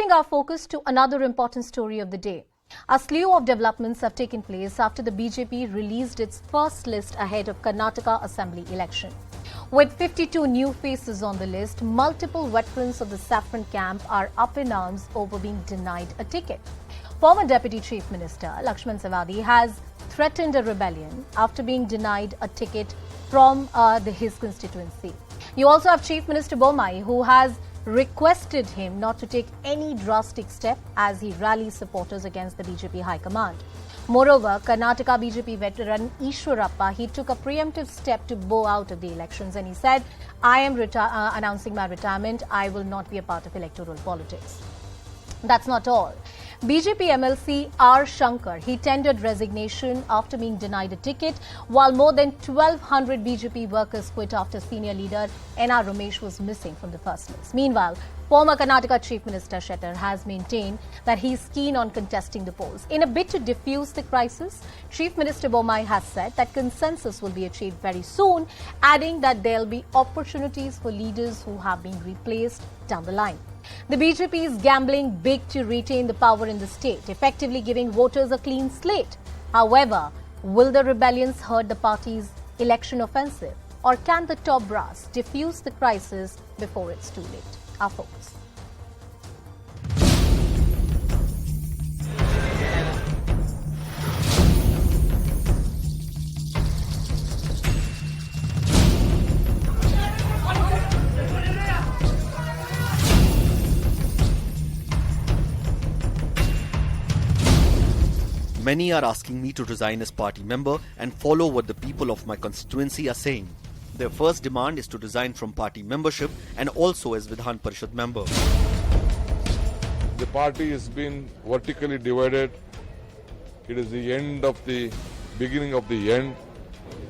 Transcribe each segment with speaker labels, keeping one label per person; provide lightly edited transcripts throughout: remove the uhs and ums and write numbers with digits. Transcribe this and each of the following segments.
Speaker 1: Shifting our focus to another important story of the day. A slew of developments have taken place after the BJP released its first list ahead of Karnataka Assembly election. With 52 new faces on the list, multiple veterans of the saffron camp are up in arms over being denied a ticket. Former Deputy Chief Minister Lakshman Sawadi has threatened a rebellion after being denied a ticket from his constituency. You also have Chief Minister Bommai, who has requested him not to take any drastic step as he rallies supporters against the BJP High Command. Moreover, Karnataka BJP veteran Ishwarappa, he took a preemptive step to bow out of the elections and he said, I am announcing my retirement. I will not be a part of electoral politics. That's not all. BJP MLC R. Shankar, he tendered resignation after being denied a ticket, while more than 1,200 BJP workers quit after senior leader N.R. Ramesh was missing from the first list. Meanwhile, former Karnataka Chief Minister Shettar has maintained that he is keen on contesting the polls. In a bid to diffuse the crisis, Chief Minister Bommai has said that consensus will be achieved very soon, adding that there will be opportunities for leaders who have been replaced down the line. The BJP is gambling big to retain the power in the state, effectively giving voters a clean slate. However, will the rebellions hurt the party's election offensive? Or can the top brass diffuse the crisis before it's too late? Our focus.
Speaker 2: Many are asking me to resign as party member and follow what the people of my constituency are saying. Their first demand is to resign from party membership and also as Vidhan Parishad member.
Speaker 3: The party has been vertically divided. It is the end of the beginning of the end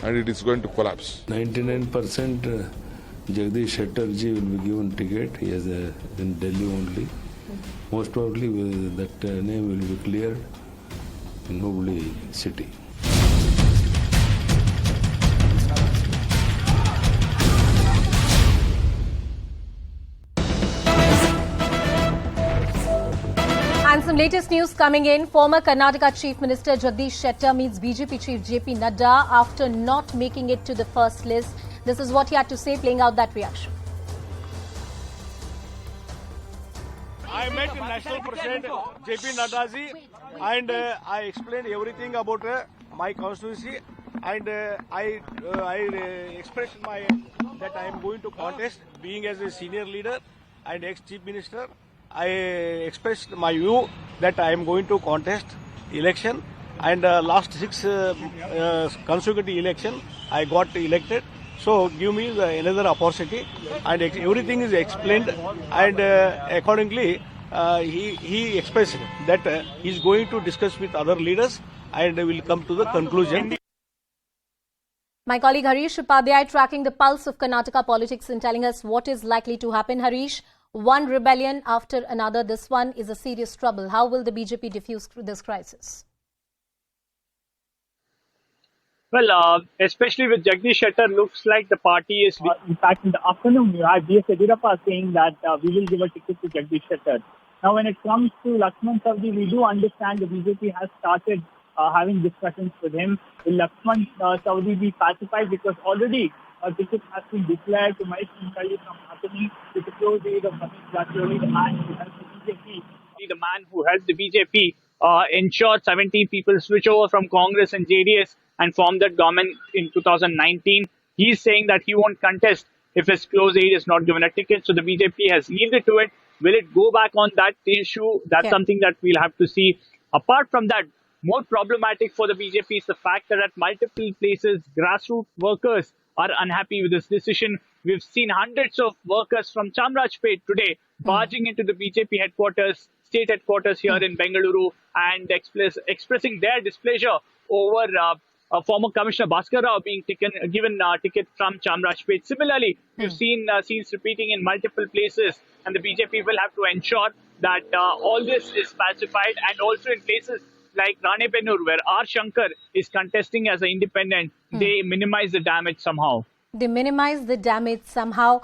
Speaker 3: and it is going to collapse.
Speaker 4: 99% Jagadish Shettar ji will be given ticket. He is in Delhi only. Most probably that name will be cleared in Hubli city.
Speaker 1: And some latest news coming in. Former Karnataka Chief Minister Jagadish Shettar meets BJP Chief JP Nadda after not making it to the first list. This is what he had to say, playing out that reaction.
Speaker 5: I met National President JP Nadda ji and I explained everything about my constituency and I expressed that I am going to contest being as a senior leader and ex-chief minister. I expressed my view that I am going to contest election and last 6 consecutive election I got elected. So give me another opportunity and everything is explained and accordingly he expressed that he is going to discuss with other leaders and will come to the conclusion.
Speaker 1: My colleague Harish Upadhyay tracking the pulse of Karnataka politics and telling us what is likely to happen. Harish, one rebellion after another. This one is a serious trouble. How will the BJP diffuse this crisis?
Speaker 6: Well, especially with Jagadish Shettar, looks like the party is... in fact, in the afternoon, you have B.S. Yediyurappa saying that we will give a ticket to Jagadish Shettar. Now, when it comes to Lakshman Sawadi, we do understand the BJP has started having discussions with him. Will Lakshman Sawadi be pacified? Because already a ticket has been declared to Mahesh Munkali from happening with the close aid of Manish Gajroli, the man who helped the BJP. The man who helped the BJP ensure 17 people switch over from Congress and JDS and form that government in 2019. He's saying that he won't contest if his close aide is not given a ticket. So the BJP has yielded to it. Will it go back on that issue? That's something that we'll have to see. Apart from that, more problematic for the BJP is the fact that at multiple places, grassroots workers are unhappy with this decision. We've seen hundreds of workers from Chamrajpet today barging into the BJP headquarters, state headquarters here in Bengaluru, and expressing their displeasure over former Commissioner Bhaskar Rao being given a ticket from Chamrajpet. Similarly, we've seen scenes repeating in multiple places, and the BJP will have to ensure that all this is pacified, and also in places like Ranebennur, where R. Shankar is contesting as an independent, they minimize the damage somehow.
Speaker 1: They minimize the damage somehow.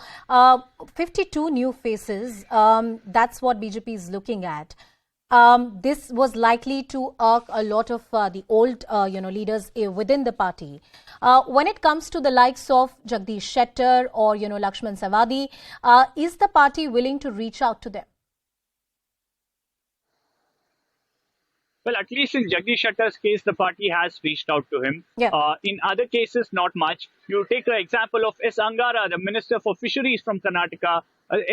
Speaker 1: 52 new faces, that's what BJP is looking at. This was likely to irk a lot of the old, leaders within the party. When it comes to the likes of Jagadish Shettar or, Lakshman Savadi, is the party willing to reach out to them?
Speaker 6: Well, at least in Jagdish Shettar's case, the party has reached out to him.
Speaker 1: Yeah.
Speaker 6: In other cases, not much. You take the example of S. Angara, the Minister for Fisheries from Karnataka,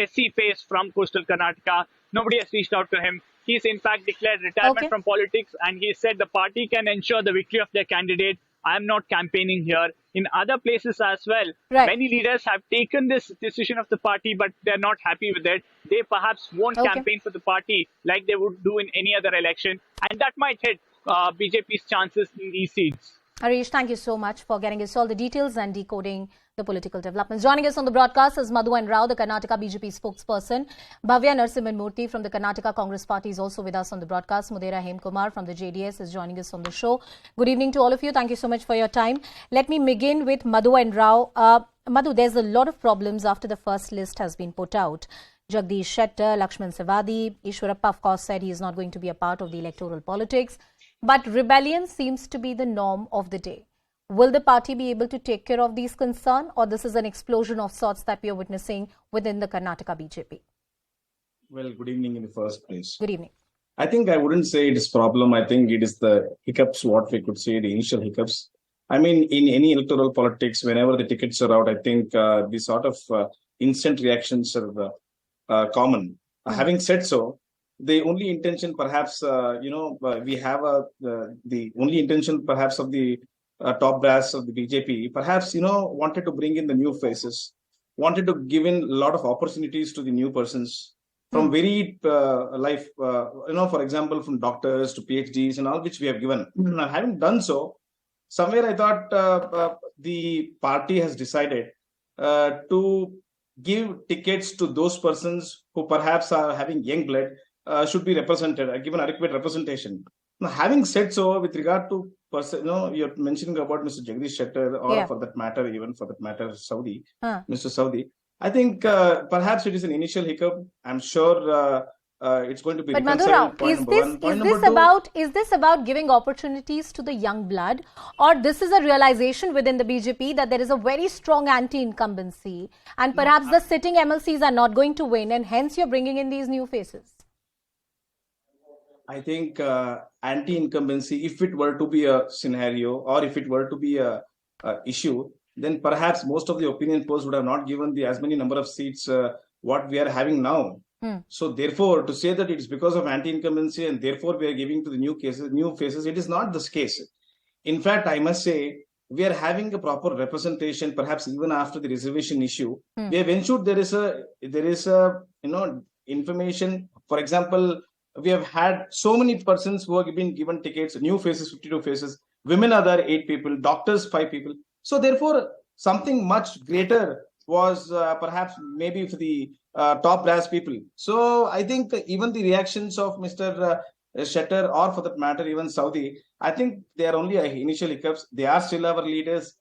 Speaker 6: SC face from coastal Karnataka. Nobody has reached out to him. He's in fact declared retirement from politics, and he said the party can ensure the victory of their candidate. I am not campaigning here. In other places as well, many leaders have taken this decision of the party, but they're not happy with it. They perhaps won't campaign for the party like they would do in any other election, and that might hit BJP's chances in these seats.
Speaker 1: Harish, thank you so much for getting us all the details and decoding the political developments. Joining us on the broadcast is Madhu N. Rao, the Karnataka BJP spokesperson. Bhavya Narasimhan Murthy from the Karnataka Congress Party is also with us on the broadcast. Mudera Hemkumar from the JDS is joining us on the show. Good evening to all of you. Thank you so much for your time. Let me begin with Madhu N. Rao. Madhu, there's a lot of problems after the first list has been put out. Jagdish Shettar, Lakshman Savadi, Ishwarappa of course said he is not going to be a part of the electoral politics. But rebellion seems to be the norm of the day. Will the party be able to take care of these concerns, or this is an explosion of sorts that we are witnessing within the Karnataka BJP?
Speaker 7: Well, good evening in the first place.
Speaker 1: Good evening.
Speaker 7: I think I wouldn't say it is problem. I think it is the hiccups, what we could say, the initial hiccups. I mean, in any electoral politics, whenever the tickets are out, I think the sort of instant reactions are common. Having said so, the only intention perhaps, we have the only intention perhaps of the top brass of the BJP, perhaps, wanted to bring in the new faces, wanted to give in a lot of opportunities to the new persons from varied life, for example, from doctors to PhDs and all which we have given. Now, having done so, somewhere I thought the party has decided to give tickets to those persons who perhaps are having young blood, should be represented, given adequate representation. Now, having said so, with regard to you're mentioning about Mr. Jagadish Shettar, or for that matter, Saudi, Mr. Saudi. I think perhaps it is an initial hiccup. I'm sure it's going to be.
Speaker 1: But Madhurao, is this about giving opportunities to the young blood, or this is a realization within the BJP that there is a very strong anti-incumbency, and perhaps the sitting MLCs are not going to win, and hence you're bringing in these new faces?
Speaker 7: I think anti-incumbency, if it were to be a scenario or if it were to be a issue, then perhaps most of the opinion polls would have not given the as many number of seats what we are having now. So therefore, to say that it is because of anti-incumbency and therefore we are giving to the new faces, it is not this case. In fact, I must say, we are having a proper representation, perhaps even after the reservation issue. We have ensured there is a information. For example, we have had so many persons who have been given tickets, new faces, 52 faces. Women are there, 8 people. Doctors, 5 people. So therefore, something much greater was perhaps maybe for the top brass people. So I think even the reactions of Mr. Shettar, or for that matter, even Saudi, I think they are only initial hiccups. They are still our leaders.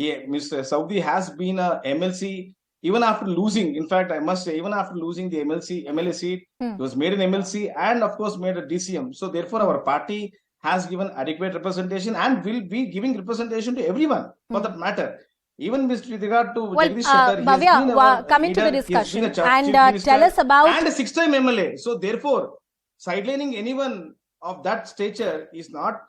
Speaker 7: Mr. Saudi has been a MLC. Even after losing, in fact, I must say, even after losing the MLA seat, he was made an MLC and, of course, made a DCM. So, therefore, our party has given adequate representation and will be giving representation to everyone for that matter. Even with regard to Jagadish Shettar,
Speaker 1: Bhavya, coming to the discussion and tell us about...
Speaker 7: And a 6-time MLA. So, therefore, sidelining anyone of that stature is not,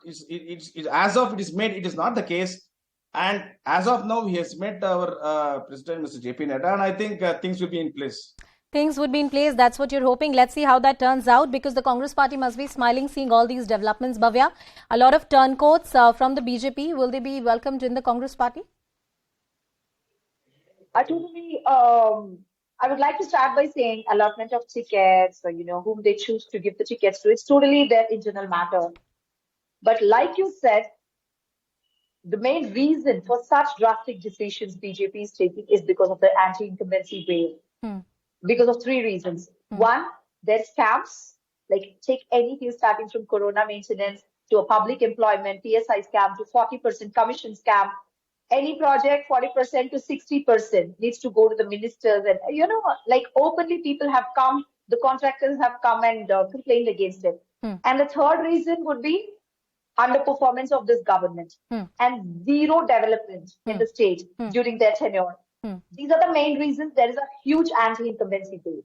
Speaker 7: as of it is made, it is not the case. And as of now, he has met our President, Mr. JP Nadda, and I think things will be in place.
Speaker 1: Things would be in place. That's what you're hoping. Let's see how that turns out, because the Congress party must be smiling seeing all these developments. Bhavya, a lot of turncoats from the BJP. Will they be welcomed in the Congress party?
Speaker 8: Totally. I would like to start by saying allotment of tickets, or, whom they choose to give the tickets to. It's totally their internal matter. But like you said, the main reason for such drastic decisions BJP is taking is because of the anti-incumbency wave. Because of 3 reasons. One, there's scams, like take any field starting from corona maintenance to a public employment, PSI scam to 40% commission scam. any project 40% to 60% needs to go to the ministers, and like openly people have come, the contractors have come and complained against it. And the third reason would be underperformance of this government and zero development in the state during their tenure. These are the main reasons there is a huge anti-incumbency bill.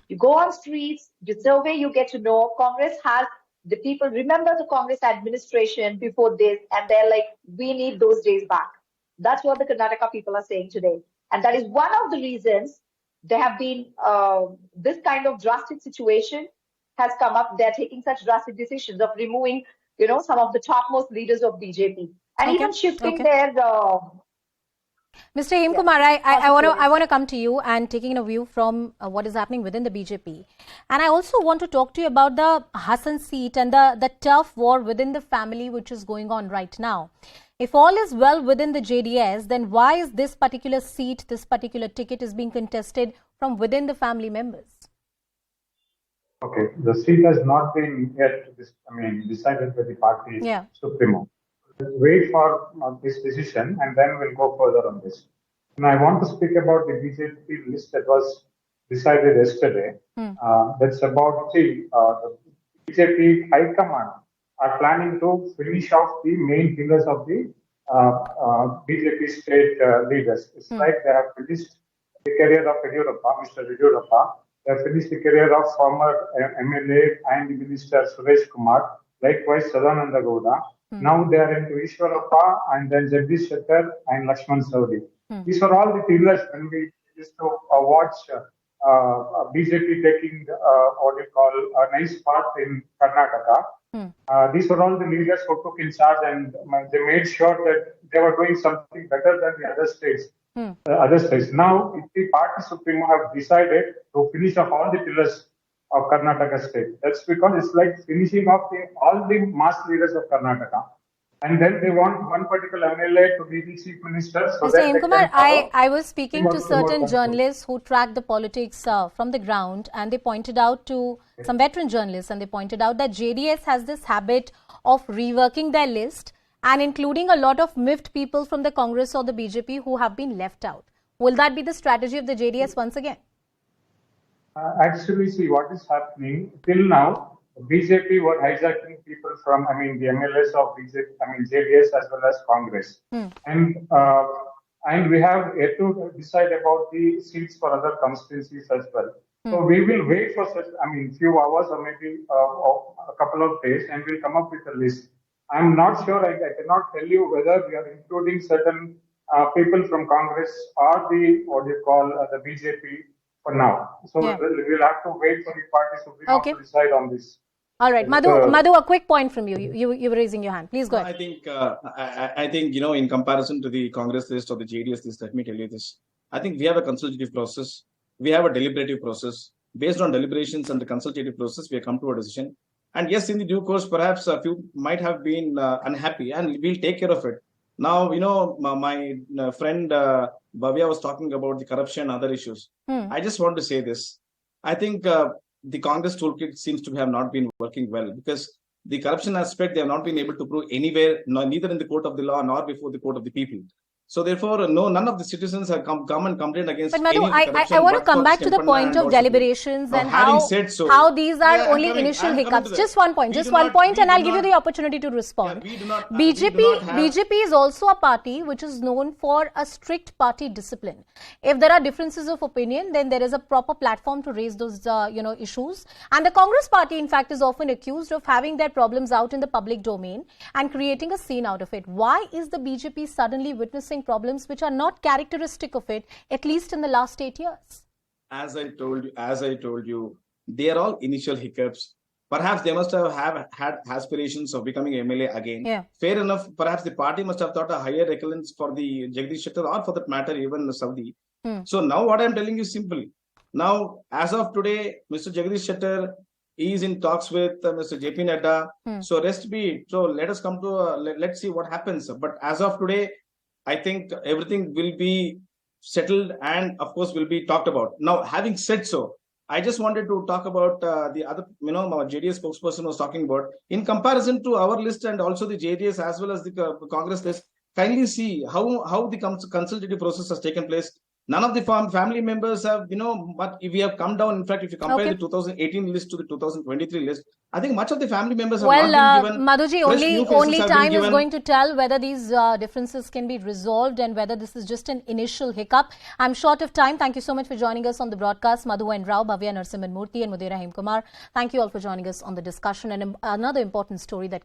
Speaker 8: You go on streets, you survey, you get to know Congress has the people remember the Congress administration before this, and they're like, we need those days back. That's what the Karnataka people are saying today. And that is one of the reasons there have been this kind of drastic situation has come up. They're taking such drastic decisions of removing, some of the topmost leaders of BJP and even shifting their
Speaker 1: Mr. Hemkumar, I want to come to you and taking a view from what is happening within the BJP. And I also want to talk to you about the Hassan seat and the tough war within the family which is going on right now. If all is well within the JDS, then why is this particular seat, this particular ticket is being contested from within the family members?
Speaker 9: Okay, the seat has not been yet decided by the party supremo. Wait for this decision and then we'll go further on this. And I want to speak about the BJP list that was decided yesterday. That's about the BJP High Command are planning to finish off the main pillars of the BJP state leaders. It's like they have finished the career of Mr. Yediyurappa. They have finished the career of former MLA and Minister Suresh Kumar, likewise Sadananda Gowda. Now they are into Ishwarappa and then Jagadish Shettar and Lakshman Saudi. These are all the pillars when we used to watch BJP taking a nice path in Karnataka. These were all the leaders who took in charge and they made sure that they were doing something better than the other states. Now, the party supremo have decided to finish off all the pillars of Karnataka state. That's because it's like finishing off all the mass leaders of Karnataka. And then they want one particular MLA to be the chief minister. So
Speaker 1: Mr. Hemkumar, I was speaking to certain journalists who track the politics from the ground, and they pointed out to some veteran journalists, and they pointed out that JDS has this habit of reworking their list and including a lot of miffed people from the Congress or the BJP who have been left out. Will that be the strategy of the JDS once again?
Speaker 9: Actually, see what is happening till now. BJP were hijacking people from, the MLAs of JDS as well as Congress, and we have yet to decide about the seats for other constituencies as well. So we will wait for such, few hours or maybe a couple of days, and we'll come up with a list. I'm not sure. I cannot tell you whether we are including certain people from Congress or the BJP for now. So we'll have to wait for the party supremo to decide on this.
Speaker 1: All right, Madhu, a quick point from you. You were raising your hand. Please go ahead.
Speaker 7: I think in comparison to the Congress list or the JDS list, let me tell you this. I think we have a consultative process. We have a deliberative process. Based on deliberations and the consultative process, we have come to a decision. And yes, in the due course, perhaps a few might have been unhappy, and we'll take care of it. Now, my friend Bhavya was talking about the corruption and other issues. I just want to say this. I think the Congress toolkit seems to have not been working well, because the corruption aspect they have not been able to prove anywhere, neither in the court of the law nor before the court of the people. So therefore, none of the citizens have come and complained against.
Speaker 1: But Madhu, I want to come back to the point of deliberations and how these are only initial hiccups. Just one point, and I'll give you the opportunity to respond. BJP is also a party which is known for a strict party discipline. If there are differences of opinion, then there is a proper platform to raise those issues. And the Congress party, in fact, is often accused of having their problems out in the public domain and creating a scene out of it. Why is the BJP suddenly witnessing problems which are not characteristic of it, at least in the last 8 years?
Speaker 7: As I told you, they are all initial hiccups. Perhaps they must have had aspirations of becoming MLA again. Yeah. Fair enough. Perhaps the party must have thought a higher recurrence for the Jagadish Shettar, or for that matter, even the Saudi. So now what I'm telling you is simple. Now, as of today, Mr. Jagadish Shettar is in talks with Mr. JP Nadda. So rest be. So let us come to, let's see what happens. But as of today, I think everything will be settled and, of course, will be talked about. Now, having said so, I just wanted to talk about the other, our JDS spokesperson was talking about. In comparison to our list and also the JDS as well as the Congress list, kindly see how the consultative process has taken place. None of the family members have, but if we have come down, in fact, if you compare the 2018 list to the 2023 list, I think much of the family members have not been given.
Speaker 1: Madhuji, only time is going to tell whether these differences can be resolved and whether this is just an initial hiccup. I'm short of time. Thank you so much for joining us on the broadcast. Madhu and Rao, Bhavya Narasimhan Murthy and Mudira Hemkumar. Thank you all for joining us on the discussion. And another important story that